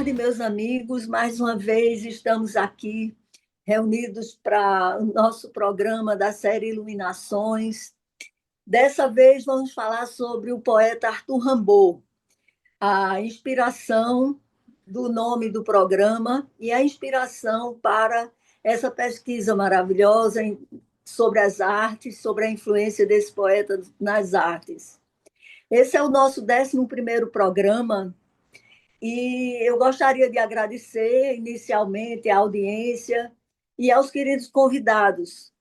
tarde, meus amigos. Mais uma vez estamos aqui reunidos para o nosso programa da série Iluminações. Dessa vez vamos falar sobre o poeta Arthur Rimbaud, a inspiração do nome do programa e a inspiração para essa pesquisa maravilhosa sobre as artes, sobre a influência desse poeta nas artes. Esse é o nosso 11º programa. E eu gostaria de agradecer inicialmente à audiência e aos queridos convidados,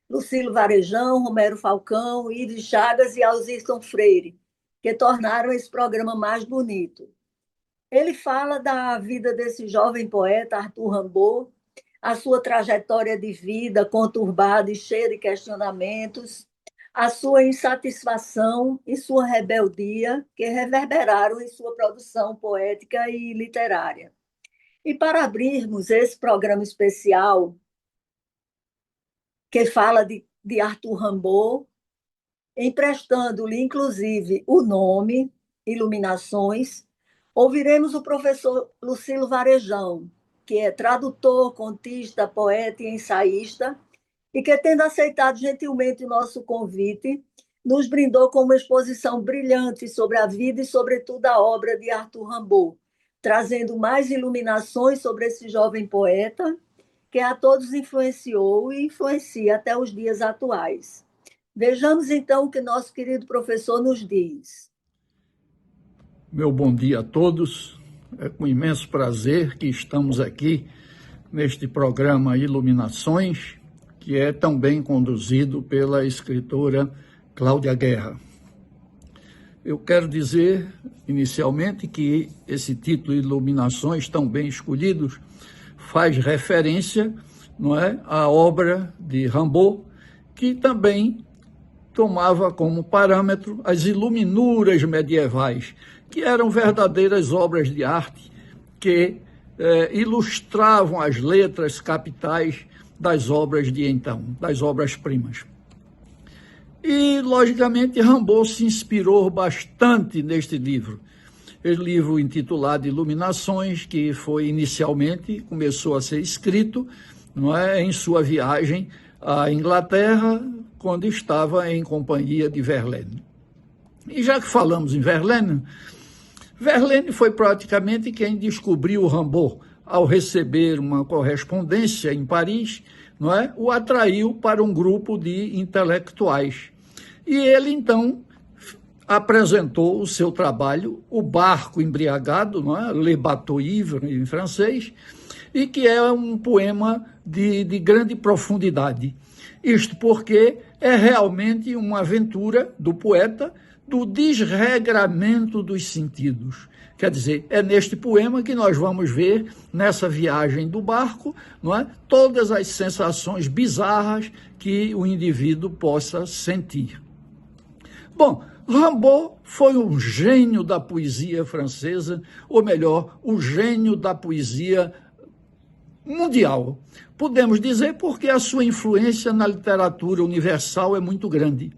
Lucílio Varejão, Romero Falcão, Ives Chagas e Alzirton Freire, que tornaram esse programa mais bonito. Ele fala da vida desse jovem poeta, Arthur Rimbaud, a sua trajetória de vida conturbada e cheia de questionamentos, a sua insatisfação e sua rebeldia, que reverberaram em sua produção poética e literária. E para abrirmos esse programa especial, que fala de Arthur Rimbaud, emprestando-lhe, inclusive, o nome, Iluminações, ouviremos o professor Lucílio Varejão, que é tradutor, contista, poeta e ensaísta, e que, tendo aceitado gentilmente o nosso convite, nos brindou com uma exposição brilhante sobre a vida e, sobretudo, a obra de Arthur Rimbaud, trazendo mais iluminações sobre esse jovem poeta, que a todos influenciou e influencia até os dias atuais. Vejamos, então, o que nosso querido professor nos diz. Meu bom dia a todos. É com imenso prazer que estamos aqui neste programa Iluminações, que é também conduzido pela escritora Cláudia Guerra. Eu quero dizer, inicialmente, que esse título Iluminações, tão bem escolhidos, faz referência, não é, à obra de Rimbaud, que também tomava como parâmetro as iluminuras medievais, que eram verdadeiras obras de arte que ilustravam as letras capitais das obras de então, das obras-primas. E, logicamente, Rimbaud se inspirou bastante neste livro. Esse livro intitulado Iluminações, que foi inicialmente, começou a ser escrito, não é, em sua viagem à Inglaterra, quando estava em companhia de Verlaine. E já que falamos em Verlaine, Verlaine foi praticamente quem descobriu Rimbaud ao receber uma correspondência em Paris, não é? O atraiu para um grupo de intelectuais. E ele, então, apresentou o seu trabalho, O Barco Embriagado, não é? Le Bateau Ivre, em francês, e que é um poema de grande profundidade. Isto porque é realmente uma aventura do poeta do desregramento dos sentidos. Quer dizer, é neste poema que nós vamos ver, nessa viagem do barco, não é, todas as sensações bizarras que o indivíduo possa sentir. Bom, Rimbaud foi um gênio da poesia francesa, ou melhor, o gênio da poesia mundial. Podemos dizer porque a sua influência na literatura universal é muito grande.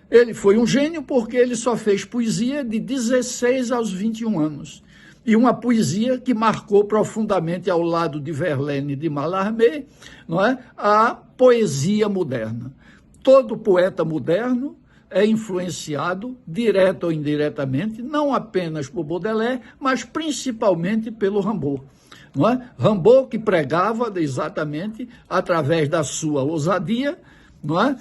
Ele foi um gênio porque ele só fez poesia de 16 aos 21 anos. E uma poesia que marcou profundamente, ao lado de Verlaine e de Mallarmé, não é, a poesia moderna. Todo poeta moderno é influenciado, direto ou indiretamente, não apenas por Baudelaire, mas principalmente pelo Rimbaud. Não é? Rimbaud, que pregava exatamente, através da sua ousadia, não é,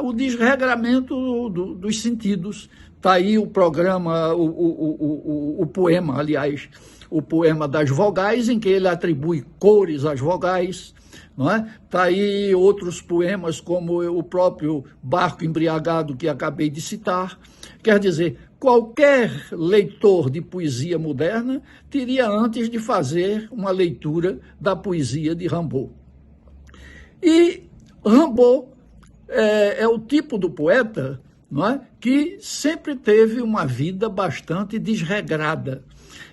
o desregramento dos sentidos. Está aí o programa, o poema, aliás, o poema das vogais, em que ele atribui cores às vogais. Não é? Está aí outros poemas, como o próprio Barco Embriagado, que acabei de citar. Quer dizer, qualquer leitor de poesia moderna teria antes de fazer uma leitura da poesia de Rimbaud. E Rimbaud é o tipo do poeta, não é, que sempre teve uma vida bastante desregrada.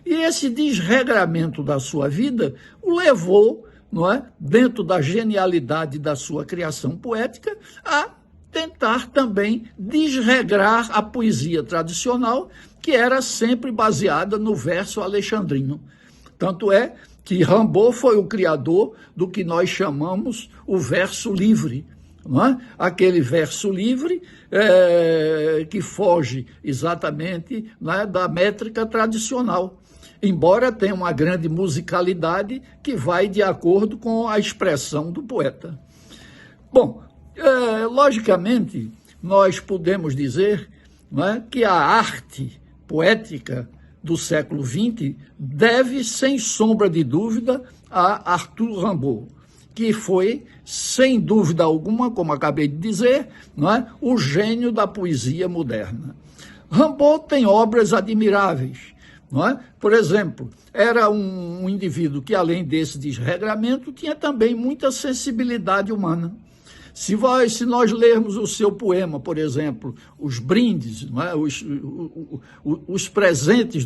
E esse desregramento da sua vida o levou, não é, dentro da genialidade da sua criação poética, a tentar também desregrar a poesia tradicional, que era sempre baseada no verso alexandrino. Tanto é que Rimbaud foi o criador do que nós chamamos o verso livre, não é? Aquele verso livre que foge exatamente, né, da métrica tradicional, embora tenha uma grande musicalidade que vai de acordo com a expressão do poeta. Bom, logicamente, nós podemos dizer, não é, que a arte poética do século XX deve, sem sombra de dúvida, a Arthur Rimbaud, que foi, sem dúvida alguma, como acabei de dizer, não é, o gênio da poesia moderna. Rimbaud tem obras admiráveis, não é? Por exemplo, era um indivíduo que, além desse desregramento, tinha também muita sensibilidade humana. Se nós lermos o seu poema, por exemplo, os brindes, não é? os presentes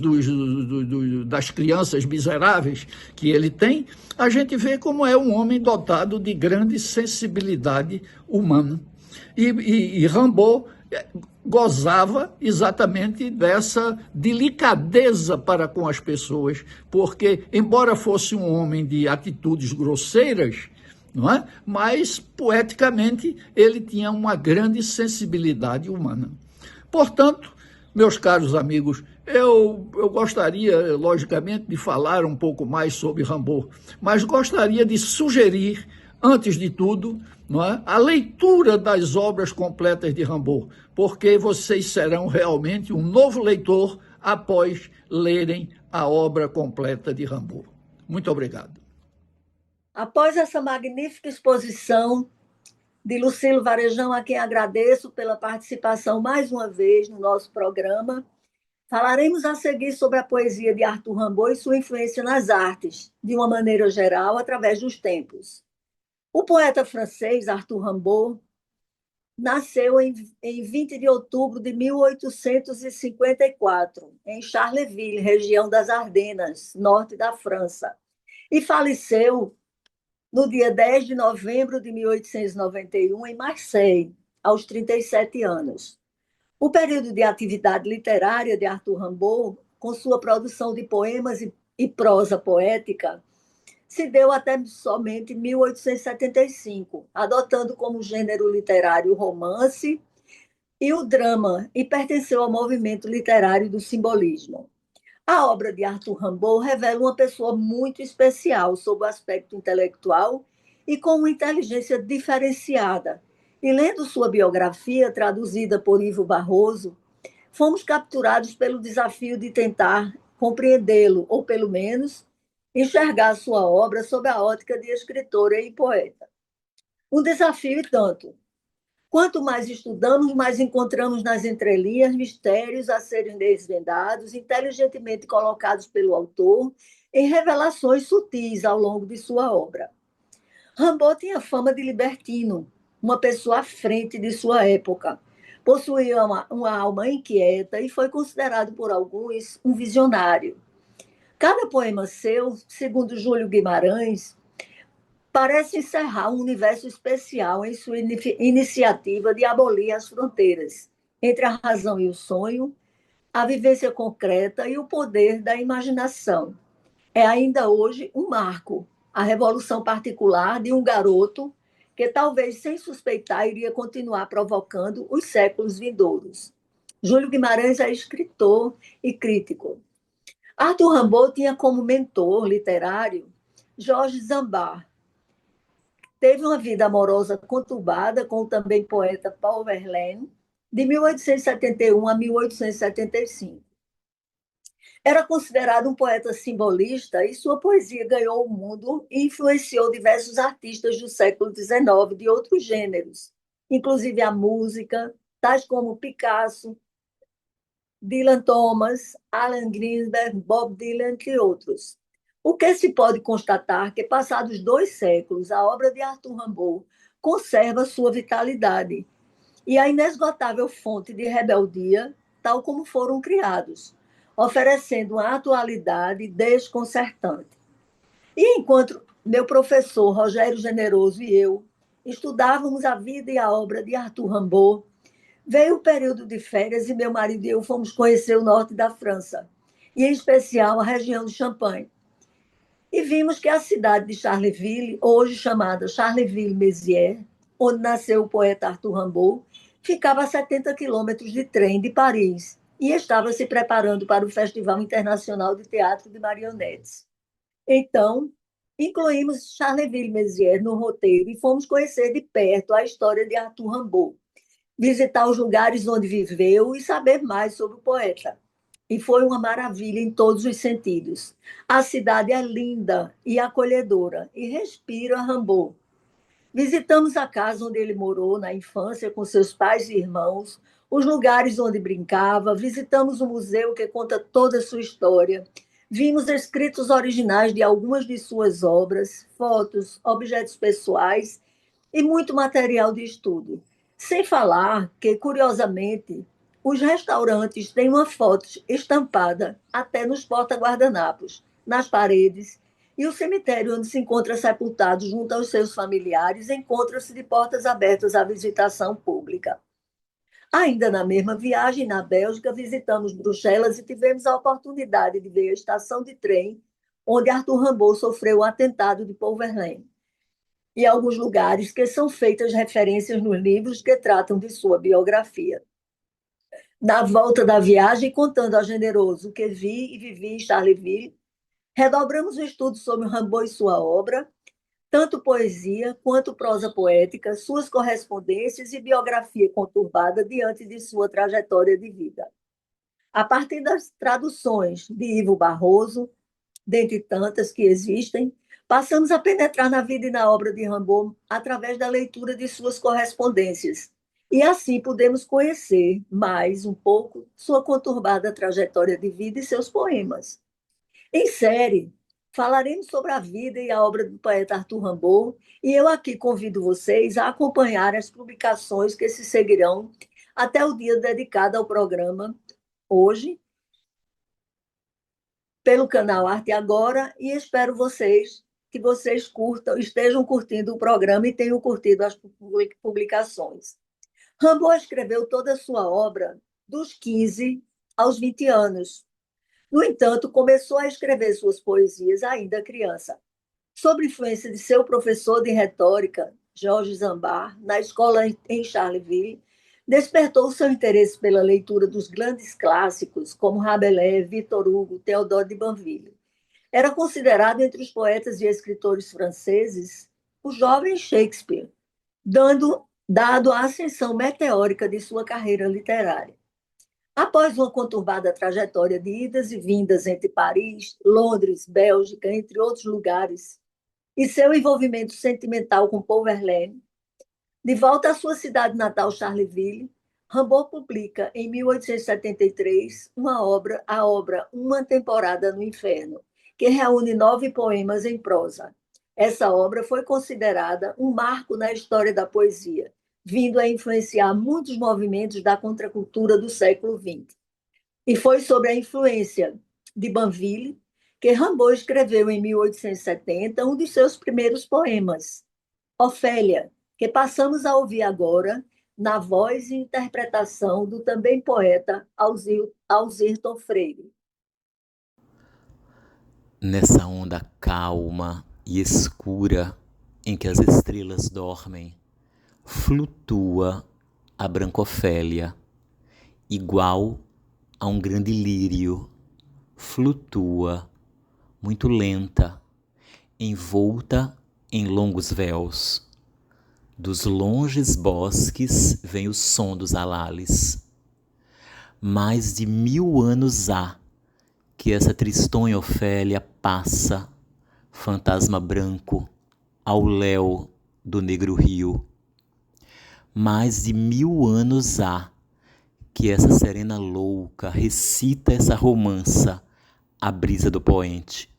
das crianças miseráveis que ele tem, a gente vê como é um homem dotado de grande sensibilidade humana. E Rimbaud gozava exatamente dessa delicadeza para com as pessoas, porque, embora fosse um homem de atitudes grosseiras, não é? Mas, poeticamente, ele tinha uma grande sensibilidade humana. Portanto, meus caros amigos, eu gostaria, logicamente, de falar um pouco mais sobre Rimbaud, mas gostaria de sugerir, antes de tudo, não é, a leitura das obras completas de Rimbaud, porque vocês serão realmente um novo leitor após lerem a obra completa de Rimbaud. Muito obrigado. Após essa magnífica exposição de Lucilo Varejão, a quem agradeço pela participação mais uma vez no nosso programa, falaremos a seguir sobre a poesia de Arthur Rimbaud e sua influência nas artes, de uma maneira geral, através dos tempos. O poeta francês Arthur Rimbaud nasceu em 20 de outubro de 1854, em Charleville, região das Ardenas, norte da França, e faleceu no dia 10 de novembro de 1891, em Marseille, aos 37 anos. O período de atividade literária de Arthur Rimbaud, com sua produção de poemas e prosa poética, se deu até somente 1875, adotando como gênero literário o romance e o drama, e pertenceu ao movimento literário do simbolismo. A obra de Arthur Rimbaud revela uma pessoa muito especial sob o aspecto intelectual e com uma inteligência diferenciada. E lendo sua biografia, traduzida por Ivo Barroso, fomos capturados pelo desafio de tentar compreendê-lo, ou pelo menos enxergar sua obra sob a ótica de escritora e poeta. Um desafio e tanto. Quanto mais estudamos, mais encontramos nas entrelinhas mistérios a serem desvendados, inteligentemente colocados pelo autor, em revelações sutis ao longo de sua obra. Rimbaud tinha fama de libertino, uma pessoa à frente de sua época. Possuía uma alma inquieta e foi considerado por alguns um visionário. Cada poema seu, segundo Júlio Guimarães, parece encerrar um universo especial em sua iniciativa de abolir as fronteiras entre a razão e o sonho, a vivência concreta e o poder da imaginação. É ainda hoje um marco, a revolução particular de um garoto que talvez sem suspeitar iria continuar provocando os séculos vindouros. Júlio Guimarães é escritor e crítico. Arthur Rimbaud tinha como mentor literário Georges Sand. Teve uma vida amorosa conturbada com o também poeta Paul Verlaine, de 1871 a 1875. Era considerado um poeta simbolista e sua poesia ganhou o mundo e influenciou diversos artistas do século XIX de outros gêneros, inclusive a música, tais como Picasso, Dylan Thomas, Allen Ginsberg, Bob Dylan, entre outros. O que se pode constatar que, passados 2 séculos, a obra de Arthur Rimbaud conserva sua vitalidade e a inesgotável fonte de rebeldia, tal como foram criados, oferecendo uma atualidade desconcertante. E enquanto meu professor Rogério Generoso e eu estudávamos a vida e a obra de Arthur Rimbaud, veio o período de férias e meu marido e eu fomos conhecer o norte da França, e em especial a região de Champagne. E vimos que a cidade de Charleville, hoje chamada Charleville-Mézières, onde nasceu o poeta Arthur Rimbaud, ficava a 70 quilômetros de trem de Paris e estava se preparando para o Festival Internacional de Teatro de Marionetes. Então, incluímos Charleville-Mézières no roteiro e fomos conhecer de perto a história de Arthur Rimbaud, visitar os lugares onde viveu e saber mais sobre o poeta. E foi uma maravilha em todos os sentidos. A cidade é linda e acolhedora e respira Rimbaud. Visitamos a casa onde ele morou na infância com seus pais e irmãos, os lugares onde brincava, visitamos o museu que conta toda a sua história, vimos escritos originais de algumas de suas obras, fotos, objetos pessoais e muito material de estudo. Sem falar que, curiosamente, os restaurantes têm uma foto estampada até nos porta-guardanapos, nas paredes, e o cemitério onde se encontra sepultado junto aos seus familiares encontra-se de portas abertas à visitação pública. Ainda na mesma viagem, na Bélgica, visitamos Bruxelas e tivemos a oportunidade de ver a estação de trem onde Arthur Rimbaud sofreu o atentado de Paul Verlaine e alguns lugares que são feitas referências nos livros que tratam de sua biografia. Na volta da viagem, contando ao generoso o que vi e vivi em Charleville, redobramos o estudo sobre Rimbaud e sua obra, tanto poesia quanto prosa poética, suas correspondências e biografia conturbada diante de sua trajetória de vida. A partir das traduções de Ivo Barroso, dentre tantas que existem, passamos a penetrar na vida e na obra de Rimbaud através da leitura de suas correspondências. E assim podemos conhecer mais um pouco sua conturbada trajetória de vida e seus poemas. Em série, falaremos sobre a vida e a obra do poeta Arthur Rimbaud, e eu aqui convido vocês a acompanhar as publicações que se seguirão até o dia dedicado ao programa, hoje, pelo canal Arte Agora, e espero que vocês estejam curtindo o programa e tenham curtido as publicações. Rimbaud escreveu toda a sua obra dos 15 aos 20 anos. No entanto, começou a escrever suas poesias ainda criança. Sob influência de seu professor de retórica, Georges Zambar, na escola em Charleville, despertou seu interesse pela leitura dos grandes clássicos, como Rabelais, Victor Hugo, Théodore de Banville. Era considerado entre os poetas e escritores franceses o jovem Shakespeare, dado a ascensão meteórica de sua carreira literária. Após uma conturbada trajetória de idas e vindas entre Paris, Londres, Bélgica, entre outros lugares, e seu envolvimento sentimental com Paul Verlaine, de volta à sua cidade natal, Charleville, Rimbaud publica, em 1873, a obra Uma Temporada no Inferno, que reúne 9 poemas em prosa. Essa obra foi considerada um marco na história da poesia, vindo a influenciar muitos movimentos da contracultura do século XX. E foi sobre a influência de Banville que Rimbaud escreveu, em 1870, um de seus primeiros poemas, Ofélia, que passamos a ouvir agora na voz e interpretação do também poeta Alzirton Freire. Nessa onda calma e escura em que as estrelas dormem, flutua a branca Ofélia, igual a um grande lírio, flutua, muito lenta, envolta em longos véus. Dos longes bosques vem o som dos alales. Mais de 1000 anos há que essa tristonha Ofélia passa, fantasma branco, ao léu do negro rio. Mais de 1000 anos há que essa serena louca recita essa romança à brisa do poente.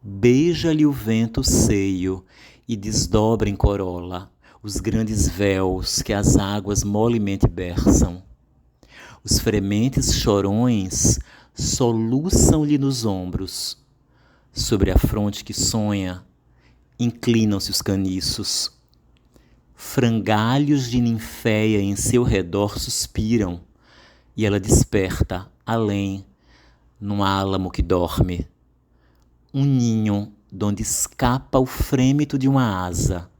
Beija-lhe o vento o seio e desdobra em corola os grandes véus que as águas molemente bersam. Os frementes chorões soluçam-lhe nos ombros. Sobre a fronte que sonha, inclinam-se os caniços. Frangalhos de ninféia em seu redor suspiram, e ela desperta, além, num álamo que dorme. um ninho donde escapa o frêmito de uma asa.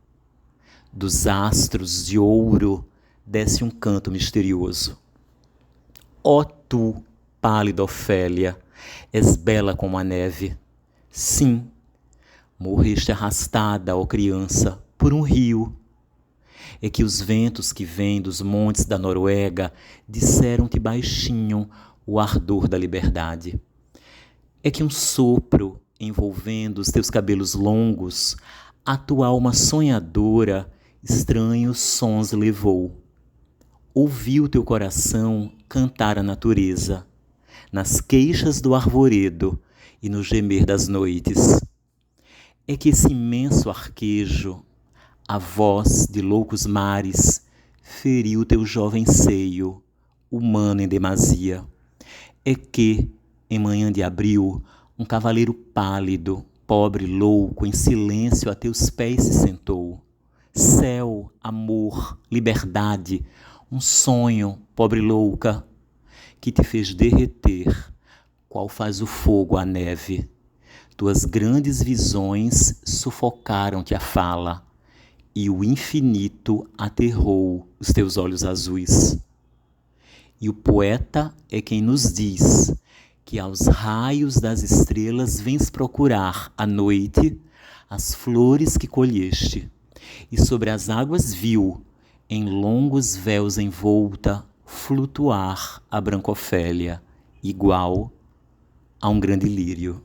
Dos astros de ouro desce um canto misterioso. Ó tu, pálida Ofélia, és bela como a neve. Sim, morreste arrastada, ó criança, por um rio. É que os ventos que vêm dos montes da Noruega disseram-te baixinho o ardor da liberdade. É que um sopro, envolvendo os teus cabelos longos, a tua alma sonhadora estranhos sons levou. Ouviu teu coração cantar a natureza, nas queixas do arvoredo e no gemer das noites. É que esse imenso arquejo, a voz de loucos mares, feriu teu jovem seio, humano em demasia. É que, em manhã de abril, um cavaleiro pálido, pobre louco, em silêncio a teus pés se sentou. Céu, amor, liberdade, um sonho, pobre louca, que te fez derreter, qual faz o fogo a neve. Tuas grandes visões sufocaram-te a fala, e o infinito aterrou os teus olhos azuis. E o poeta é quem nos diz que aos raios das estrelas vens procurar à noite as flores que colheste, e sobre as águas viu, em longos véus envolta, flutuar a branca Ofélia, igual a um grande lírio.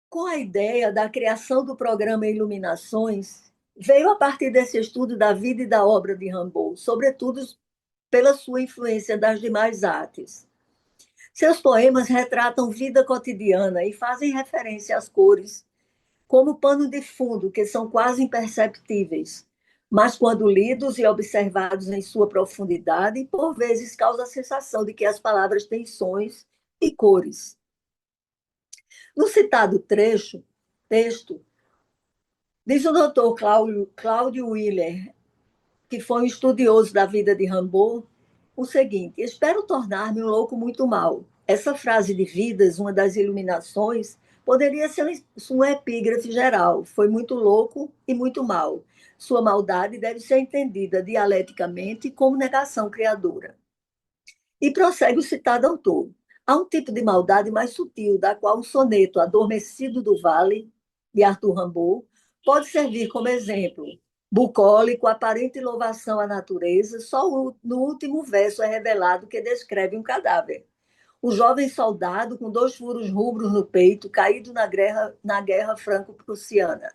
Com a ideia da criação do programa Iluminações, veio a partir desse estudo da vida e da obra de Rimbaud, sobretudo pela sua influência das demais artes. Seus poemas retratam vida cotidiana e fazem referência às cores, como pano de fundo, que são quase imperceptíveis, mas quando lidos e observados em sua profundidade, por vezes causa a sensação de que as palavras têm sons e cores. No citado texto, diz o doutor Cláudio Willer, que foi um estudioso da vida de Rimbaud, o seguinte: espero tornar-me um louco muito mal. Essa frase de Vidas, uma das iluminações, poderia ser um epígrafe geral. Foi muito louco e muito mal. Sua maldade deve ser entendida dialeticamente como negação criadora. E prossegue o citado autor. Há um tipo de maldade mais sutil, da qual o soneto Adormecido do Vale, de Arthur Rimbaud, pode servir como exemplo. Bucólico, aparente louvação à natureza, só no último verso é revelado que descreve um cadáver. O jovem soldado com 2 furos rubros no peito, caído na guerra franco-prussiana.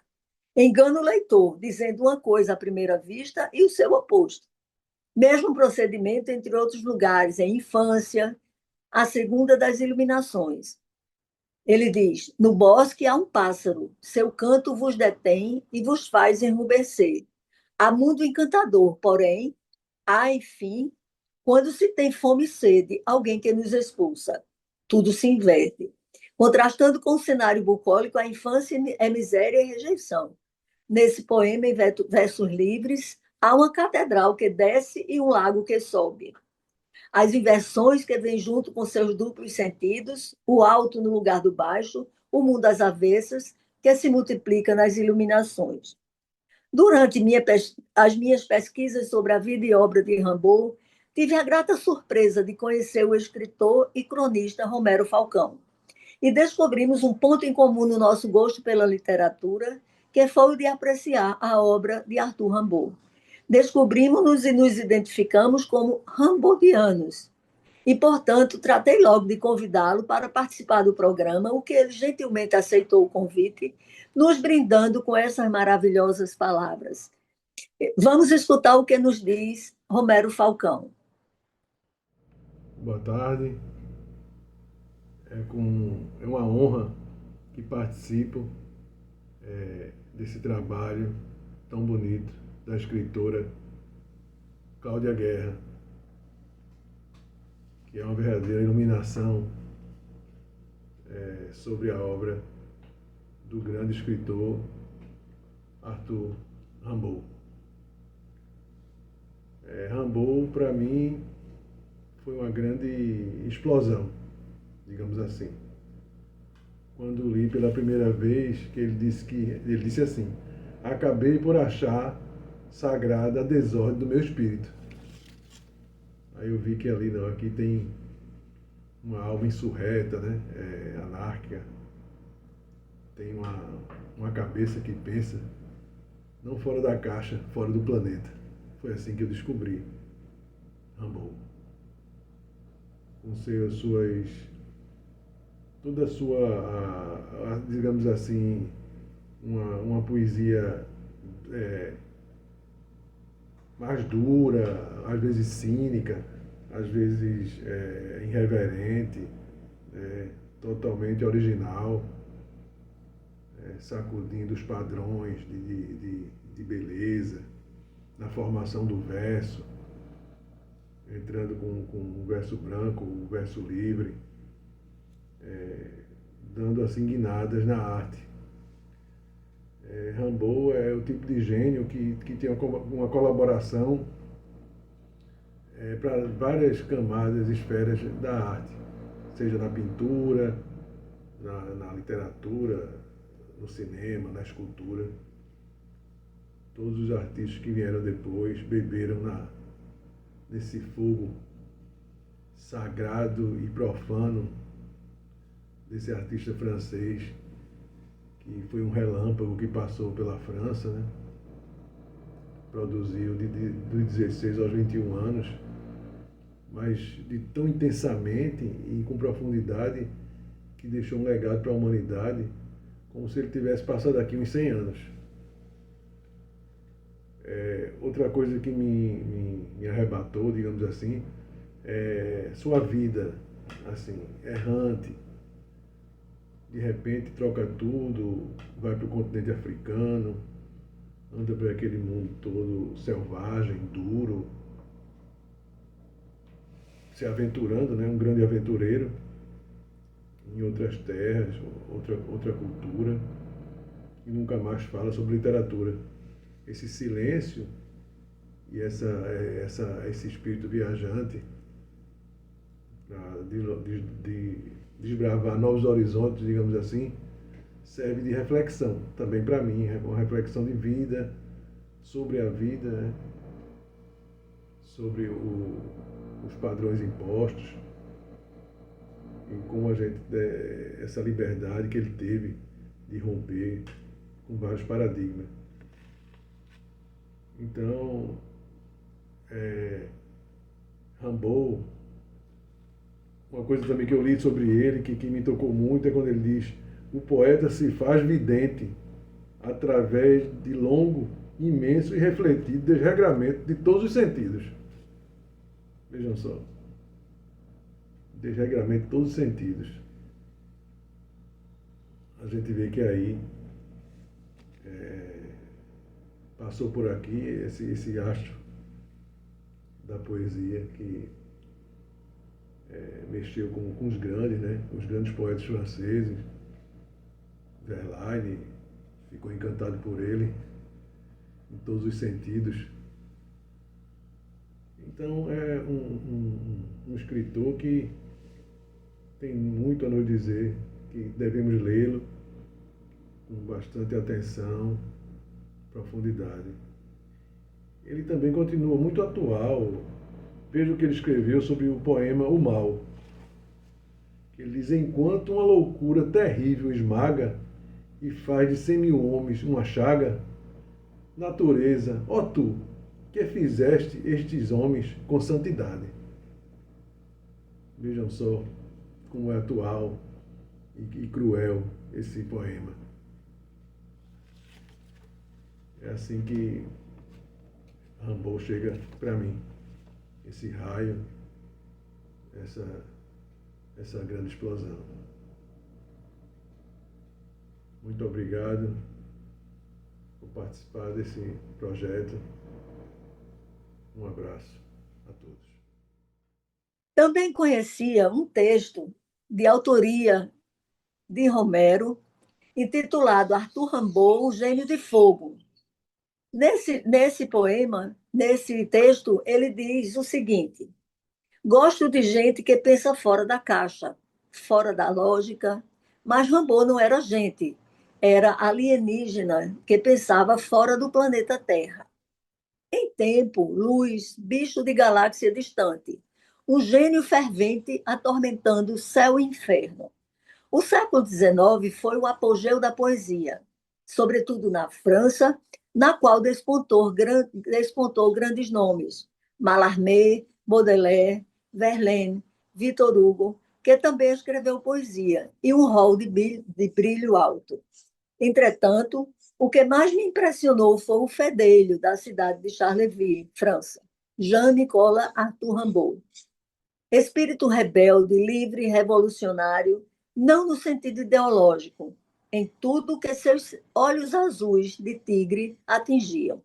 Engana o leitor, dizendo uma coisa à primeira vista e o seu oposto. Mesmo procedimento entre outros lugares, em Infância, a segunda das iluminações. Ele diz: no bosque há um pássaro, seu canto vos detém e vos faz enrubescer. Há mundo encantador, porém, há, enfim, quando se tem fome e sede, alguém que nos expulsa. Tudo se inverte. Contrastando com o cenário bucólico, a infância é miséria e rejeição. Nesse poema, em versos livres, há uma catedral que desce e um lago que sobe. As inversões que vêm junto com seus duplos sentidos, o alto no lugar do baixo, o mundo às avessas, que se multiplica nas iluminações. Durante as minhas pesquisas sobre a vida e obra de Rimbaud, tive a grata surpresa de conhecer o escritor e cronista Romero Falcão. E descobrimos um ponto em comum no nosso gosto pela literatura, que foi o de apreciar a obra de Arthur Rimbaud. Descobrimos-nos e nos identificamos como rambodianos. E, portanto, tratei logo de convidá-lo para participar do programa, o que ele gentilmente aceitou o convite, nos brindando com essas maravilhosas palavras. Vamos escutar o que nos diz Romero Falcão. Boa tarde. É uma honra que participo desse trabalho tão bonito da escritora Cláudia Guerra, que é uma verdadeira iluminação sobre a obra do grande escritor Arthur Rimbaud. Rimbaud, para mim, foi uma grande explosão, digamos assim. quando li pela primeira vez, que ele disse assim: acabei por achar sagrada a desordem do meu espírito. Aí eu vi que ali não, aqui tem uma alma insurreta, né? Anárquica, tem uma cabeça que pensa não fora da caixa, fora do planeta. Foi assim que eu descobri Rimbaud. Com toda a sua, digamos assim, uma poesia mais dura, às vezes cínica, às vezes irreverente, totalmente original, sacudindo os padrões de beleza, na formação do verso, entrando com o verso branco, o verso livre, dando assim guinadas na arte. Rimbaud é o tipo de gênio que tem uma colaboração para várias camadas e esferas da arte, seja na pintura, na literatura, no cinema, na escultura. Todos os artistas que vieram depois beberam nesse fogo sagrado e profano desse artista francês, que foi um relâmpago que passou pela França, né? Produziu dos 16 aos 21 anos, mas de tão intensamente e com profundidade que deixou um legado para a humanidade, como se ele tivesse passado aqui uns 100 anos. Outra coisa que me arrebatou, digamos assim, é sua vida, assim, errante. De repente troca tudo, vai para o continente africano, anda por aquele mundo todo selvagem, duro, se aventurando, né? Um grande aventureiro em outras terras, outra cultura, e nunca mais fala sobre literatura. Esse silêncio e esse espírito viajante de desbravar novos horizontes, digamos assim, serve de reflexão também para mim, uma reflexão de vida, sobre a vida, né? Sobre os padrões impostos e como a gente, essa liberdade que ele teve de romper com vários paradigmas. Então, Rimbaud, uma coisa também que eu li sobre ele, que me tocou muito, é quando ele diz: o poeta se faz vidente através de longo, imenso e refletido desregramento de todos os sentidos. Vejam só. Desregramento de todos os sentidos. A gente vê que aí passou por aqui esse astro da poesia que mexeu com os grandes, né? Os grandes poetas franceses. Verlaine ficou encantado por ele em todos os sentidos. Então é um escritor que tem muito a nos dizer, que devemos lê-lo com bastante atenção, profundidade. Ele também continua muito atual. Veja o que ele escreveu sobre o poema O Mal. Ele diz: enquanto uma loucura terrível esmaga e faz de 100.000 homens uma chaga, natureza, ó tu, que fizeste estes homens com santidade. Vejam só como é atual e cruel esse poema. É assim que Rimbaud chega para mim. Esse raio, essa grande explosão. Muito obrigado por participar desse projeto. Um abraço a todos. Também conhecia um texto de autoria de Romero, intitulado Arthur Rimbaud, O Gênio de Fogo. Nesse poema, nesse texto, ele diz o seguinte: gosto de gente que pensa fora da caixa, fora da lógica, Mas Rambo não era gente, era alienígena que pensava fora do planeta Terra. Em tempo, luz, bicho de galáxia distante, um gênio fervente atormentando o céu e o inferno. O século XIX foi o apogeu da poesia, sobretudo na França, na qual despontou grandes nomes: Mallarmé, Baudelaire, Verlaine, Victor Hugo, que também escreveu poesia, e um rol de brilho alto. Entretanto, o que mais me impressionou foi o fedelho da cidade de Charleville, França, Jean-Nicolas Arthur Rimbaud. Espírito rebelde, livre e revolucionário, não no sentido ideológico, em tudo que seus olhos azuis de tigre atingiam.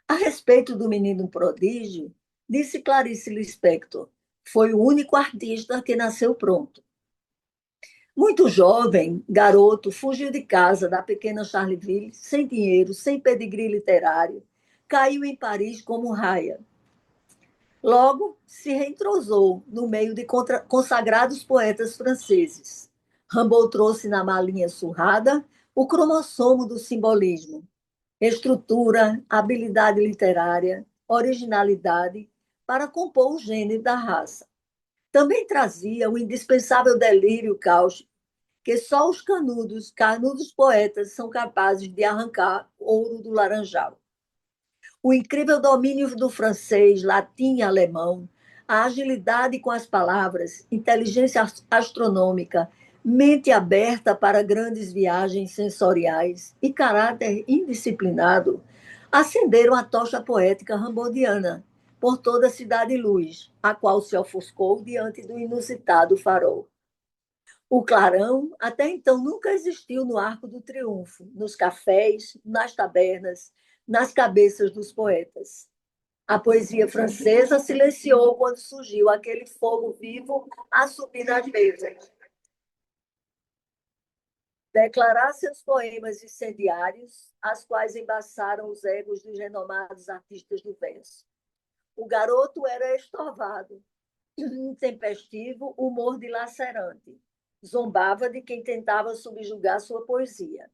A respeito do menino prodígio, disse Clarice Lispector, foi o único artista que nasceu pronto. Muito jovem, garoto, fugiu de casa da pequena Charleville, sem dinheiro, sem pedigree literário, caiu em Paris como raia. Logo, se reentrosou no meio de consagrados poetas franceses. Rimbaud trouxe na malinha surrada o cromossomo do simbolismo, estrutura, habilidade literária, originalidade para compor o gênero da raça. Também trazia o indispensável delírio cáustico que só os canudos poetas são capazes de arrancar ouro do laranjal. O incrível domínio do francês, latim e alemão, a agilidade com as palavras, inteligência astronômica, mente aberta para grandes viagens sensoriais e caráter indisciplinado acenderam a tocha poética rambodiana por toda a cidade luz, a qual se ofuscou diante do inusitado farol. O clarão até então nunca existiu no Arco do Triunfo, nos cafés, nas tabernas, nas cabeças dos poetas. A poesia francesa silenciou quando surgiu aquele fogo vivo a subir nas mesas. Declarar seus poemas incendiários, as quais embaçaram os egos dos renomados artistas do verso. O garoto era estorvado, intempestivo, humor dilacerante. Zombava de quem tentava subjugar sua poesia.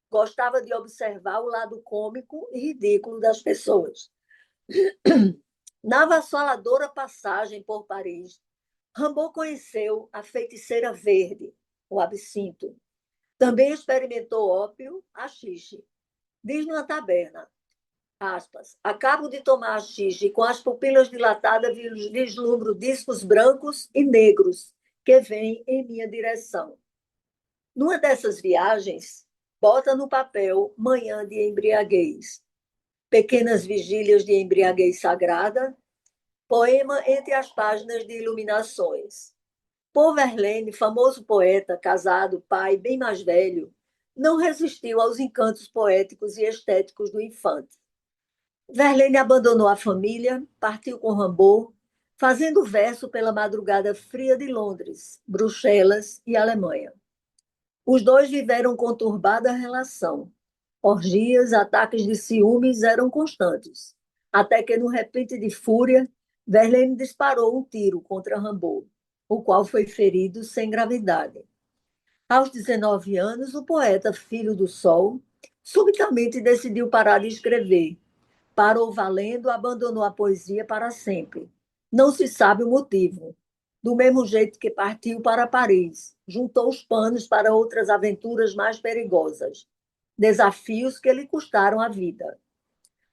Gostava de observar o lado cômico e ridículo das pessoas. Na avassaladora passagem por Paris, Rimbaud conheceu a feiticeira verde, o absinto. Também experimentou ópio, haxixe. Diz numa taberna, aspas, acabo de tomar haxixe e com as pupilas dilatadas vislumbro discos brancos e negros que vêm em minha direção. Numa dessas viagens, bota no papel Manhã de Embriaguez, pequenas vigílias de embriaguez sagrada, poema entre as páginas de iluminações. Paul Verlaine, famoso poeta, casado, pai, bem mais velho, não resistiu aos encantos poéticos e estéticos do infante. Verlaine abandonou a família, partiu com Rimbaud, fazendo verso pela madrugada fria de Londres, Bruxelas e Alemanha. Os dois viveram conturbada relação. Orgias, ataques de ciúmes eram constantes, até que, no repente de fúria, Verlaine disparou um tiro contra Rimbaud, o qual foi ferido sem gravidade. Aos 19 anos, o poeta Filho do Sol subitamente decidiu parar de escrever. Parou valendo, abandonou a poesia para sempre. Não se sabe o motivo. Do mesmo jeito que partiu para Paris, juntou os panos para outras aventuras mais perigosas. Desafios que lhe custaram a vida.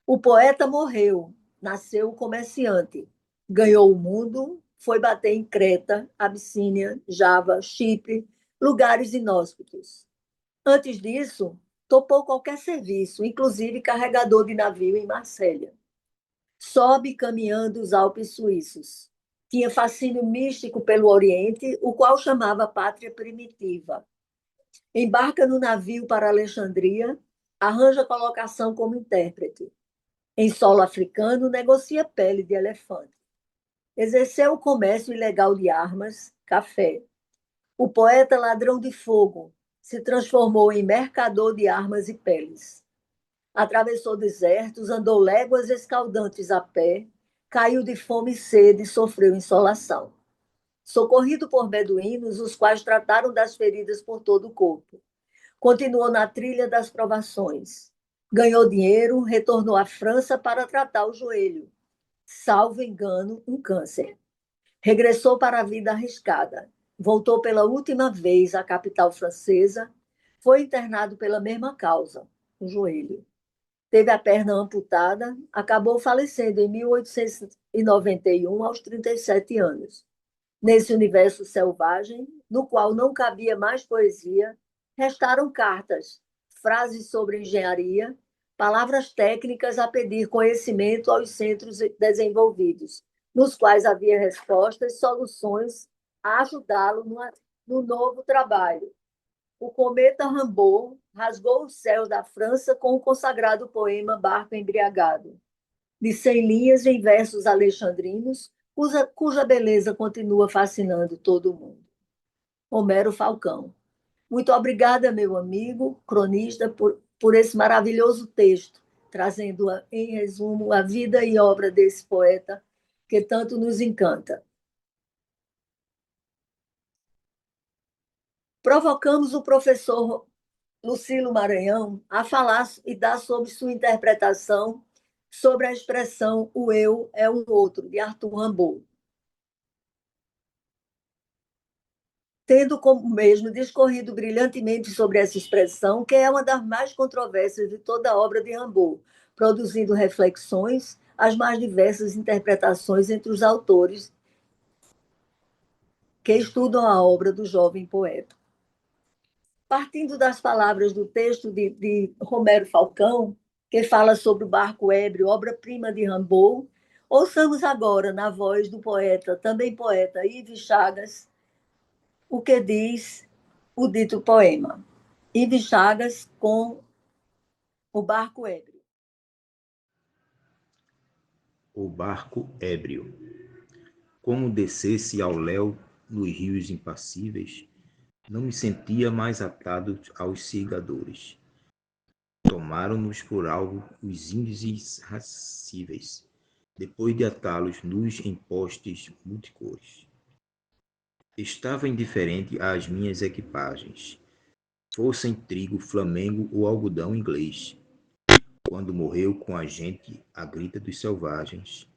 O poeta morreu, nasceu comerciante. Ganhou o mundo, foi bater em Creta, Abissínia, Java, Chipre, lugares inóspitos. Antes disso, topou qualquer serviço, inclusive carregador de navio em Marsella. Sobe caminhando os Alpes suíços. Tinha fascínio místico pelo Oriente, o qual chamava pátria primitiva. Embarca no navio para Alexandria, arranja colocação como intérprete. Em solo africano, negocia pele de elefante. Exerceu o comércio ilegal de armas, café. O poeta ladrão de fogo se transformou em mercador de armas e peles. Atravessou desertos, andou léguas escaldantes a pé, caiu de fome e sede e sofreu insolação. Socorrido por beduínos, os quais trataram das feridas por todo o corpo. Continuou na trilha das provações. Ganhou dinheiro, retornou à França para tratar o joelho. Salvo engano, um câncer. Regressou para a vida arriscada. Voltou pela última vez à capital francesa. Foi internado pela mesma causa, o joelho. Teve a perna amputada, acabou falecendo em 1891, aos 37 anos. Nesse universo selvagem, no qual não cabia mais poesia, restaram cartas, frases sobre engenharia, palavras técnicas a pedir conhecimento aos centros desenvolvidos, nos quais havia respostas, soluções a ajudá-lo no novo trabalho. O cometa Rambaud rasgou os céus da França com o consagrado poema Barco Embriagado, de 100 linhas em versos alexandrinos, cuja beleza continua fascinando todo mundo. Homero Falcão. Muito obrigada, meu amigo cronista, por esse maravilhoso texto, trazendo, em resumo, a vida e obra desse poeta que tanto nos encanta. Provocamos o professor Lucilo Maranhão a falar e dar sobre sua interpretação sobre a expressão o eu é um outro, de Arthur Rimbaud. Tendo como mesmo discorrido brilhantemente sobre essa expressão, que é uma das mais controversas de toda a obra de Rimbaud, produzindo reflexões, as mais diversas interpretações entre os autores que estudam a obra do jovem poeta. Partindo das palavras do texto de Homero Falcão, que fala sobre o barco ébrio, obra-prima de Rimbaud, ouçamos agora, na voz do poeta, também poeta, Yves Chagas, o que diz o dito poema. Yves Chagas com o barco ébrio. O barco ébrio. Como descesse ao léu nos rios impassíveis, não me sentia mais atado aos cigadores. Tomaram-nos por alvo os índios irracíveis, depois de atá-los nus em postes multicores. Estava indiferente às minhas equipagens, fossem trigo, flamengo ou algodão inglês. Quando morreu com a gente a grita dos selvagens,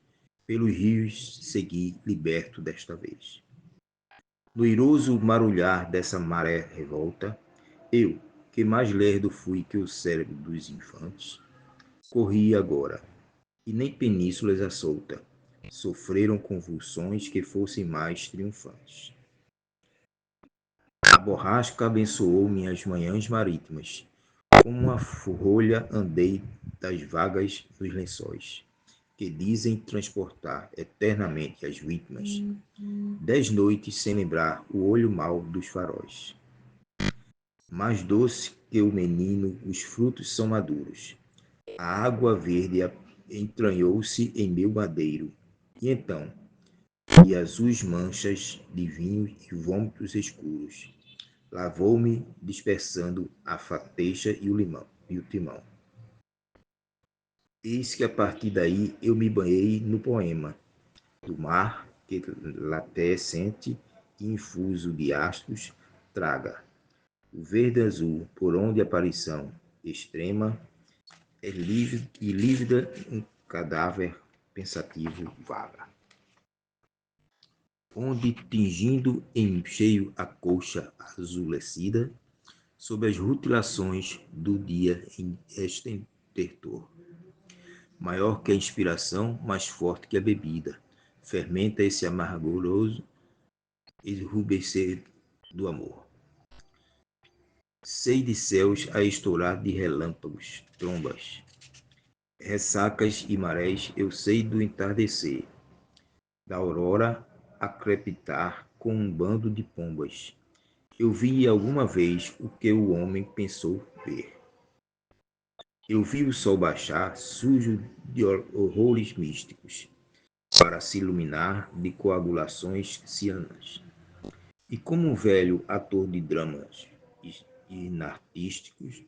pelos rios segui liberto desta vez. No iroso marulhar dessa maré revolta, eu, que mais lerdo fui que o cérebro dos infantes, corri agora, e nem penínsulas à solta sofreram convulsões que fossem mais triunfantes. A borrasca abençoou minhas manhãs marítimas, como uma rolha andei das vagas dos lençóis, que dizem transportar eternamente as vítimas, 10 noites sem lembrar o olho mau dos faróis. Mais doce que o menino, os frutos são maduros. A água verde entranhou-se em meu madeiro, e então, e azuis manchas de vinho e vômitos escuros, lavou-me dispersando a fateixa e o timão. Eis que a partir daí eu me banhei no poema do mar que latescente e infuso de astros traga o verde azul por onde a aparição extrema é lívida um cadáver pensativo vaga. Onde tingindo em cheio a coxa azulecida, sob as rutilações do dia em estentor. Maior que a inspiração, mais forte que a bebida, fermenta esse amarguroso enrubescer do amor. Sei de céus a estourar de relâmpagos, trombas, ressacas e marés, eu sei do entardecer, da aurora a crepitar com um bando de pombas. Eu vi alguma vez o que o homem pensou ver. Eu vi o sol baixar, sujo de horrores místicos, para se iluminar de coagulações cianas. E como um velho ator de dramas inartísticos,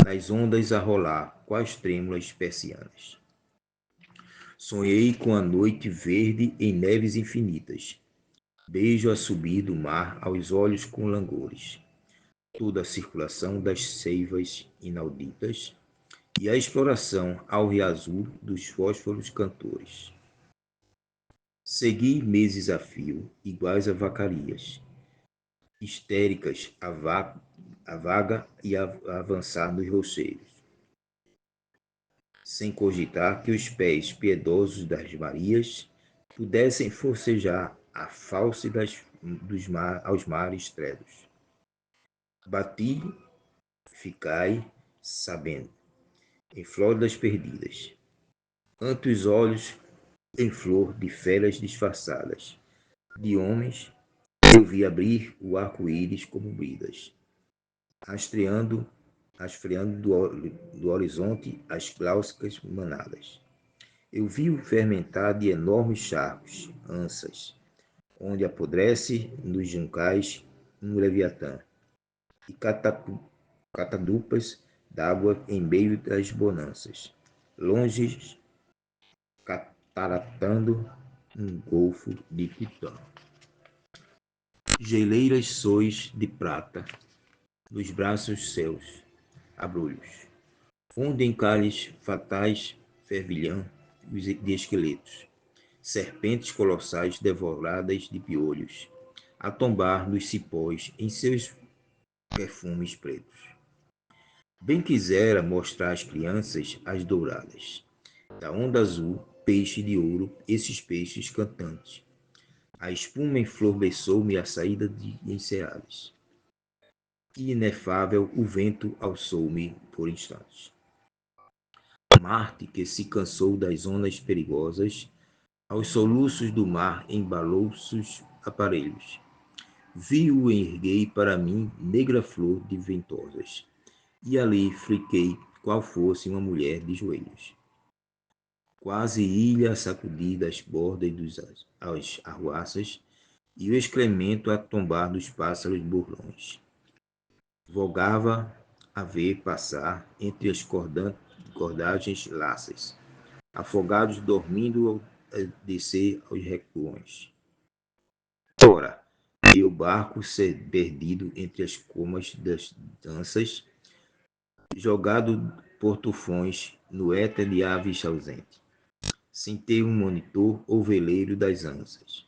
nas ondas a rolar, quais trêmulas persianas. Sonhei com a noite verde em neves infinitas, Beijo a subir do mar aos olhos com langores, toda a circulação das seivas inauditas e a exploração alvo azul dos fósforos cantores. Segui meses a fio, iguais a vacarias, histéricas a vaga e a avançar nos rocheiros, sem cogitar que os pés piedosos das Marias pudessem forcejar a false aos mares tredos. Bati, ficai, sabendo, em Flóridas perdidas, ante os olhos em flor de feras disfarçadas, de homens, eu vi abrir o arco-íris como bridas, asfreando do horizonte as clássicas manadas. Eu vi-o fermentar de enormes charcos, ansas, onde apodrece nos juncais um leviatã, e catadupas d'água em meio das bonanças, longe cataratando um golfo de Titã. Geleiras sois de prata, nos braços céus, abrolhos, onde em cálices fatais fervilham de esqueletos, serpentes colossais devoradas de piolhos, a tombar nos cipós em seus perfumes pretos. Bem quisera mostrar às crianças as douradas, da onda azul, peixe de ouro, esses peixes cantantes. A espuma em flor beiçou-me a saída de enseadas. Inefável o vento alçou-me por instantes. Marte, que se cansou das ondas perigosas, aos soluços do mar embalou seus aparelhos. Vi-o erguei para mim negra flor de ventosas, e ali friquei qual fosse uma mulher de joelhos. Quase ilha sacudida as bordas das arruaças, e o excremento a tombar dos pássaros burlões. Vogava a ver passar entre as cordagens laças, afogados dormindo a descer aos recuões. Ora, e o barco ser perdido entre as comas das danças, jogado por tufões no éter de aves ausente, sem ter um monitor ou veleiro das ansas,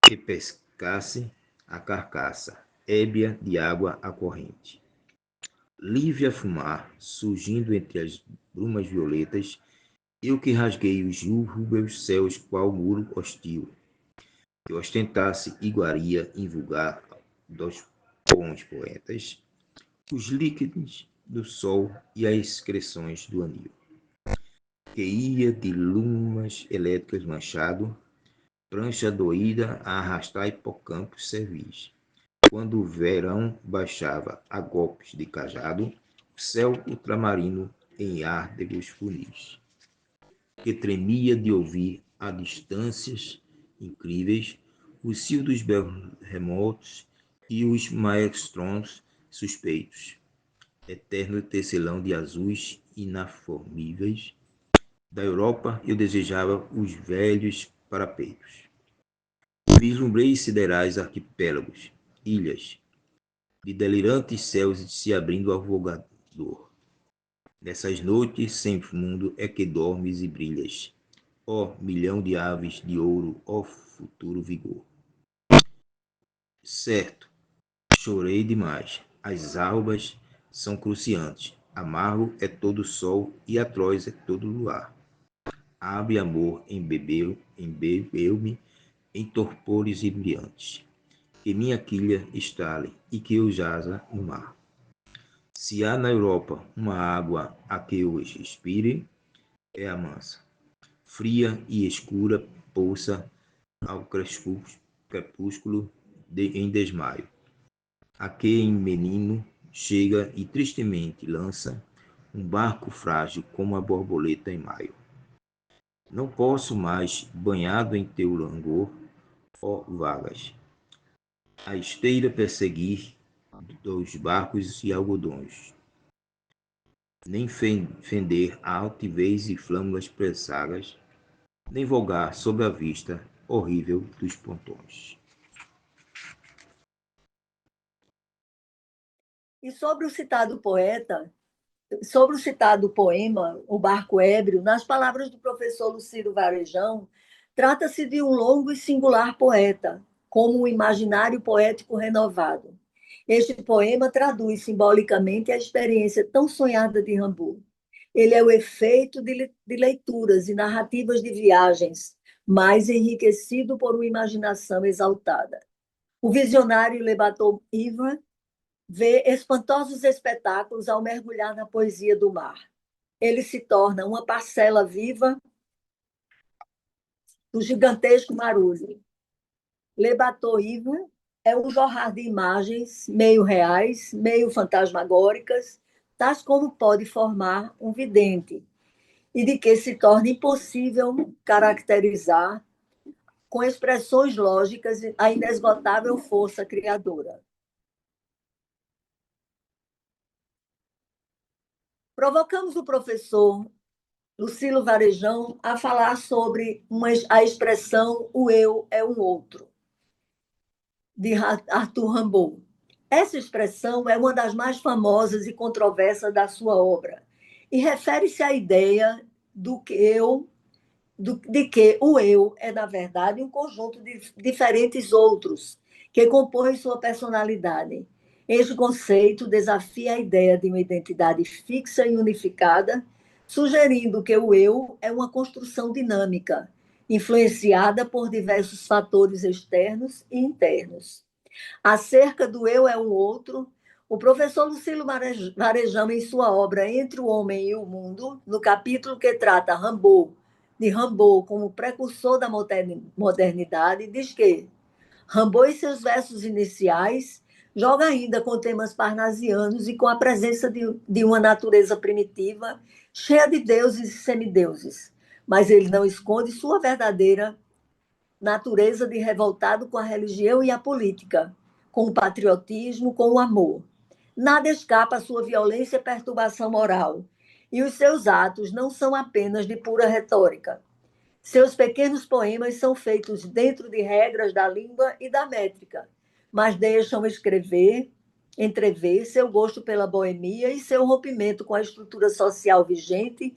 que pescasse a carcaça, ébria de água à corrente. Livre a fumar, surgindo entre as brumas violetas, eu que rasguei os rubros céus qual muro hostil, que ostentasse iguaria invulgar dos bons poetas, os líquidos do sol e as excreções do anil, que ia de lumas elétricas manchado, prancha doída a arrastar hipocampos cervis. Quando o verão baixava a golpes de cajado, o céu ultramarino em árdegos funis, que tremia de ouvir a distâncias incríveis o cio dos remotos e os maestrons suspeitos, eterno tecelão de azuis inaformíveis. Da Europa eu desejava os velhos parapeitos. Vislumbrei siderais arquipélagos, ilhas, de delirantes céus se abrindo ao vogador. Nessas noites sem mundo é que dormes e brilhas, ó milhão de aves de ouro, ó futuro vigor. Certo, chorei demais, as albas são cruciantes, amargo é todo sol e atroz é todo luar. Abre amor, embebeu-me em torpores embriantes, que minha quilha estale e que eu jaza no mar. Se há na Europa uma água a que eu respire, é a mansa, fria e escura poça ao crepúsculo em desmaio, a que em menino chega e tristemente lança um barco frágil como a borboleta em maio. Não posso mais, banhado em teu langor, ó vagas, a esteira perseguir dos barcos e algodões, nem fender a altivez e flâmulas presságias, nem vogar sob a vista horrível dos pontões. E sobre o citado poema, O Barco Ébrio, nas palavras do professor Lucílio Varejão, trata-se de um longo e singular poeta, como um imaginário poético renovado. Este poema traduz simbolicamente a experiência tão sonhada de Rimbaud. Ele é o efeito de leituras e narrativas de viagens, mais enriquecido por uma imaginação exaltada. O visionário Le Bateau-Ivre vê espantosos espetáculos ao mergulhar na poesia do mar. Ele se torna uma parcela viva do gigantesco marulho. Le Bateau-Ivre é um jorrar de imagens meio reais, meio fantasmagóricas, tais como pode formar um vidente, e de que se torna impossível caracterizar com expressões lógicas a inesgotável força criadora. Provocamos o professor Lucílio Varejão a falar sobre a expressão o eu é um outro, de Arthur Rimbaud. Essa expressão é uma das mais famosas e controversas da sua obra e refere-se à ideia de que o eu é, na verdade, um conjunto de diferentes outros que compõem sua personalidade. Este conceito desafia a ideia de uma identidade fixa e unificada, sugerindo que o eu é uma construção dinâmica, influenciada por diversos fatores externos e internos. Acerca do eu é um outro, o professor Lucílio Varejão, em sua obra Entre o Homem e o Mundo, no capítulo que trata de Rimbaud como precursor da modernidade, diz que Rimbaud, em seus versos iniciais, joga ainda com temas parnasianos e com a presença de uma natureza primitiva, cheia de deuses e semideuses, mas ele não esconde sua verdadeira natureza de revoltado com a religião e a política, com o patriotismo, com o amor. Nada escapa à sua violência e perturbação moral, e os seus atos não são apenas de pura retórica. Seus pequenos poemas são feitos dentro de regras da língua e da métrica, mas deixam entrever seu gosto pela boemia e seu rompimento com a estrutura social vigente,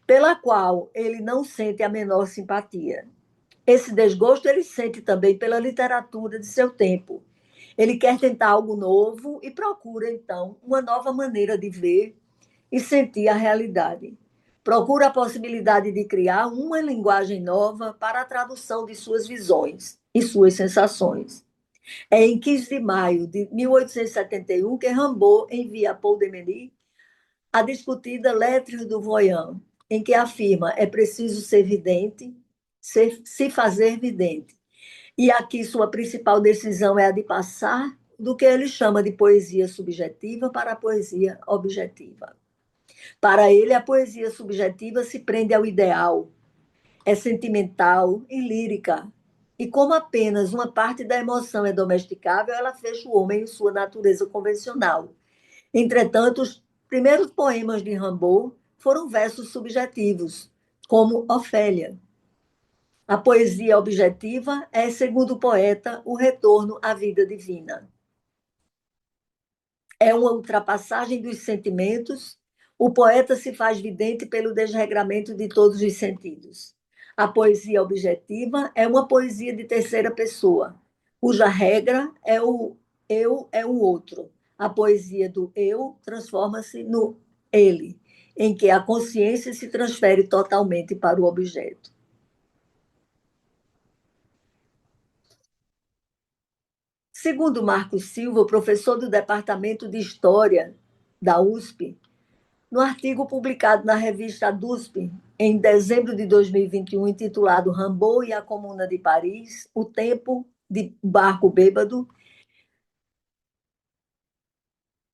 pela qual ele não sente a menor simpatia. Esse desgosto ele sente também pela literatura de seu tempo. Ele quer tentar algo novo e procura, então, uma nova maneira de ver e sentir a realidade. Procura a possibilidade de criar uma linguagem nova para a tradução de suas visões e suas sensações. É em 15 de maio de 1871 que Rimbaud envia a Paul Demeny a discutida Lettres du Voyant, em que afirma é preciso ser vidente, se fazer vidente. E aqui sua principal decisão é a de passar do que ele chama de poesia subjetiva para a poesia objetiva. Para ele, a poesia subjetiva se prende ao ideal, é sentimental e lírica. E como apenas uma parte da emoção é domesticável, ela fecha o homem em sua natureza convencional. Entretanto, os primeiros poemas de Rimbaud foram versos subjetivos, como Ofélia. A poesia objetiva é, segundo o poeta, o retorno à vida divina. É uma ultrapassagem dos sentimentos. O poeta se faz vidente pelo desregramento de todos os sentidos. A poesia objetiva é uma poesia de terceira pessoa, cuja regra é o eu é o outro. A poesia do eu transforma-se no ele, em que a consciência se transfere totalmente para o objeto. Segundo Marco Silva, professor do Departamento de História da USP, no artigo publicado na revista DUSP, em dezembro de 2021, intitulado Rimbaud e a Comuna de Paris, O Tempo de Barco Bêbado,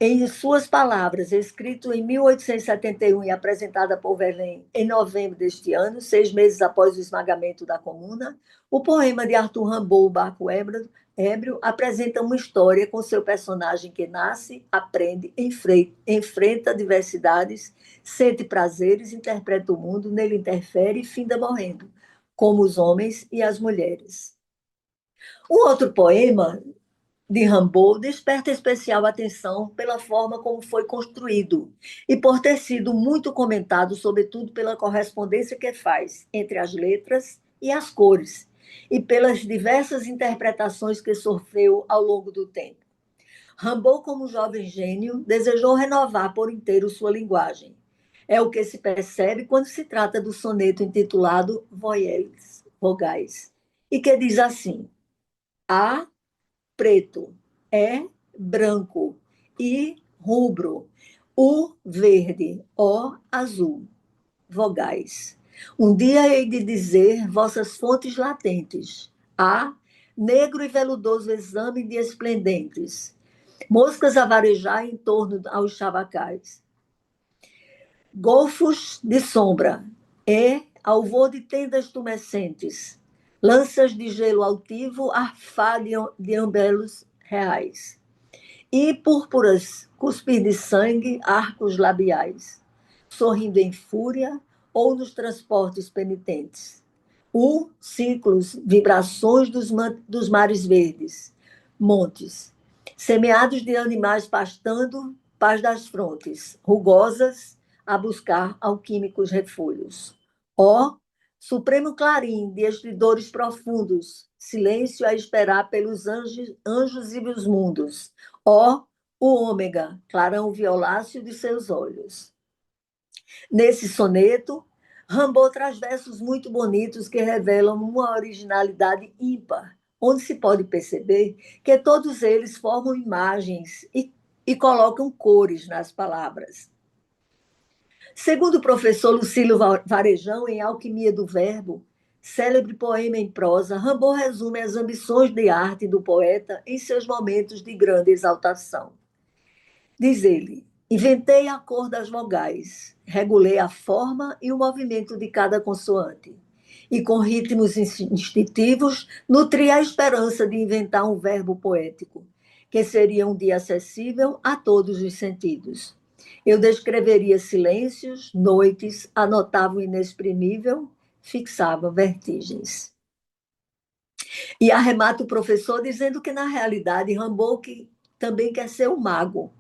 em suas palavras, escrito em 1871 e apresentada por Verlaine em novembro deste ano, 6 meses após o esmagamento da Comuna, o poema de Arthur Rimbaud, O Barco Ébrio, apresenta uma história com seu personagem que nasce, aprende, enfrenta adversidades, sente prazeres, interpreta o mundo, nele interfere e finda morrendo, como os homens e as mulheres. Um outro poema de Rimbaud desperta especial atenção pela forma como foi construído e por ter sido muito comentado, sobretudo pela correspondência que faz entre as letras e as cores, e pelas diversas interpretações que sofreu ao longo do tempo. Rimbaud, como jovem gênio, desejou renovar por inteiro sua linguagem. É o que se percebe quando se trata do soneto intitulado Voyelles, Vogais, e que diz assim: A, preto, E, branco, I, rubro, U, verde, O, azul, vogais. Um dia hei de dizer vossas fontes latentes. A, negro e veludoso exame de esplendentes, moscas a varejar em torno aos chavacais. Golfos de sombra, alvor de tendas tumescentes, lanças de gelo altivo, arfar de ambelos reais, e púrpuras, cuspir de sangue, arcos labiais, sorrindo em fúria ou nos transportes penitentes. Ciclos, vibrações dos mares verdes, montes, semeados de animais pastando, paz das frontes, rugosas, a buscar alquímicos refúgios. Supremo clarim de estridores profundos, silêncio a esperar pelos anjos e os mundos. O ômega, clarão violáceo de seus olhos. Nesse soneto, Rimbaud traz versos muito bonitos que revelam uma originalidade ímpar, onde se pode perceber que todos eles formam imagens e colocam cores nas palavras. Segundo o professor Lucílio Varejão, em Alquimia do Verbo, célebre poema em prosa, Rimbaud resume as ambições de arte do poeta em seus momentos de grande exaltação. Diz ele: inventei a cor das vogais, regulei a forma e o movimento de cada consoante, e com ritmos instintivos nutri a esperança de inventar um verbo poético, que seria um dia acessível a todos os sentidos. Eu descreveria silêncios, noites, anotava o inexprimível, fixava vertigens. E arremata o professor dizendo que, na realidade, Rimbaud também quer ser um mago.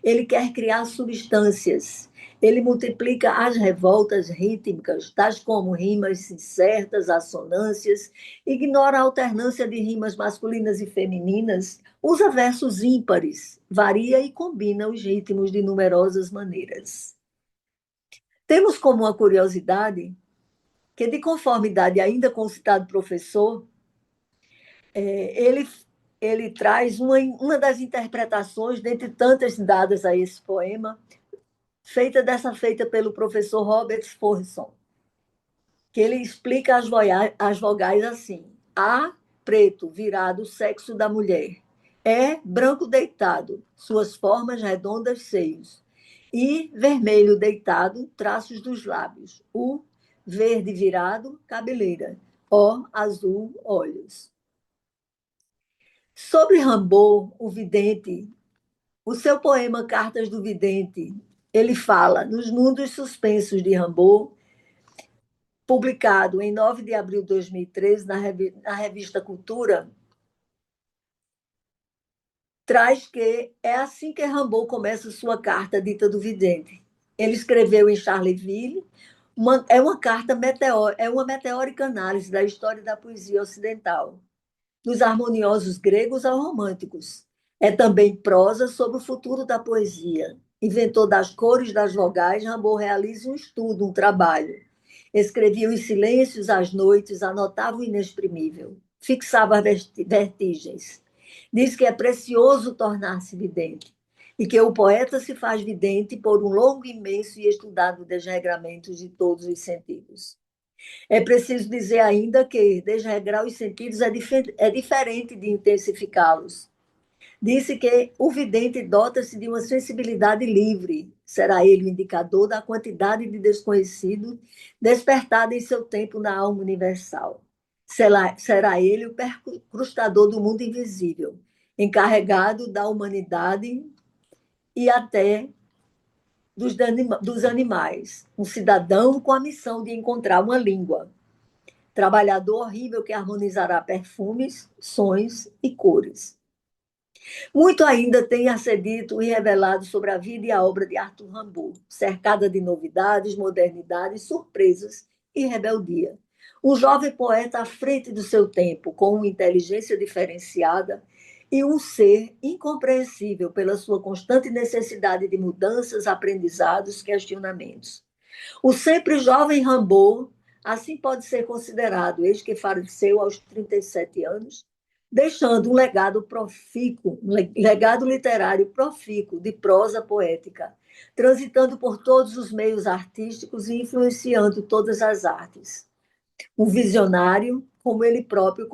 Ele quer criar substâncias. Ele multiplica as revoltas rítmicas, tais como rimas incertas, assonâncias, ignora a alternância de rimas masculinas e femininas, usa versos ímpares, varia e combina os ritmos de numerosas maneiras. Temos como uma curiosidade que, de conformidade ainda com o citado professor, ele traz uma das interpretações, dentre tantas dadas a esse poema, feita pelo professor Robert Forson, que ele explica as vogais assim: A, preto, virado, sexo da mulher. Branco deitado, suas formas redondas, seios. I, vermelho deitado, traços dos lábios. Verde virado, cabeleira. Azul, olhos. Sobre Rimbaud, o vidente, o seu poema Cartas do Vidente, ele fala nos mundos suspensos de Rimbaud, publicado em 9 de abril de 2013 na revista Cultura, traz que é assim que Rimbaud começa sua carta dita do vidente. Ele escreveu em Charleville, é uma meteórica análise da história da poesia ocidental, dos harmoniosos gregos aos românticos. É também prosa sobre o futuro da poesia. Inventor das cores das vogais, Rimbaud realiza um estudo, um trabalho. Escrevia os silêncios às noites, anotava o inexprimível, fixava vertigens. Diz que é precioso tornar-se vidente e que o poeta se faz vidente por um longo, imenso e estudado desregramento de todos os sentidos. É preciso dizer ainda que desregrar os sentidos é diferente de intensificá-los. Disse que o vidente dota-se de uma sensibilidade livre. Será ele o indicador da quantidade de desconhecido despertada em seu tempo na alma universal. Será ele o percrustador do mundo invisível, encarregado da humanidade e até dos animais. Um cidadão com a missão de encontrar uma língua. Trabalhador horrível que harmonizará perfumes, sons e cores. Muito ainda tem a ser dito e revelado sobre a vida e a obra de Arthur Rimbaud, cercada de novidades, modernidades, surpresas e rebeldia. Um jovem poeta à frente do seu tempo, com uma inteligência diferenciada e um ser incompreensível pela sua constante necessidade de mudanças, aprendizados, questionamentos. O sempre jovem Rimbaud, assim pode ser considerado, eis que faleceu aos 37 anos, deixando um legado profícuo, um legado literário profícuo de prosa poética, transitando por todos os meios artísticos e influenciando todas as artes. Um visionário, como ele próprio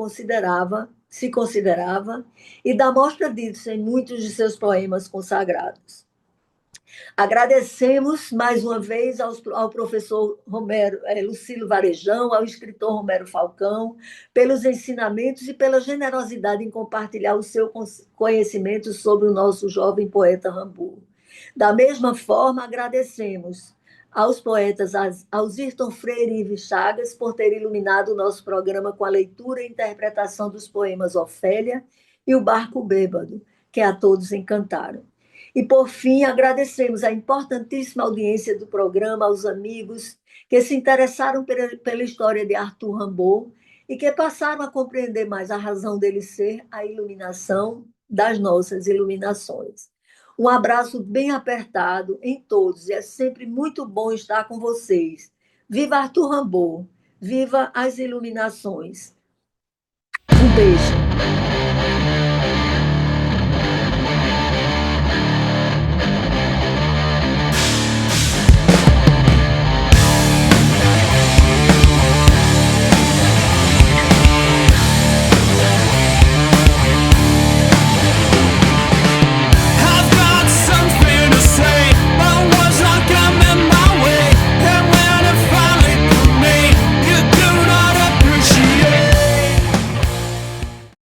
se considerava, e dá mostra disso em muitos de seus poemas consagrados. Agradecemos mais uma vez ao professor Lucílio Varejão, ao escritor Romero Falcão, pelos ensinamentos e pela generosidade em compartilhar o seu conhecimento sobre o nosso jovem poeta Rimbaud. Da mesma forma, agradecemos aos poetas Alzirton Freire e Ives Chagas por terem iluminado o nosso programa com a leitura e interpretação dos poemas Ofélia e O Barco Bêbado, que a todos encantaram. E, por fim, agradecemos a importantíssima audiência do programa aos amigos que se interessaram pela história de Arthur Rimbaud e que passaram a compreender mais a razão dele ser a iluminação das nossas iluminações. Um abraço bem apertado em todos e é sempre muito bom estar com vocês. Viva Arthur Rimbaud! Viva as iluminações! Um beijo!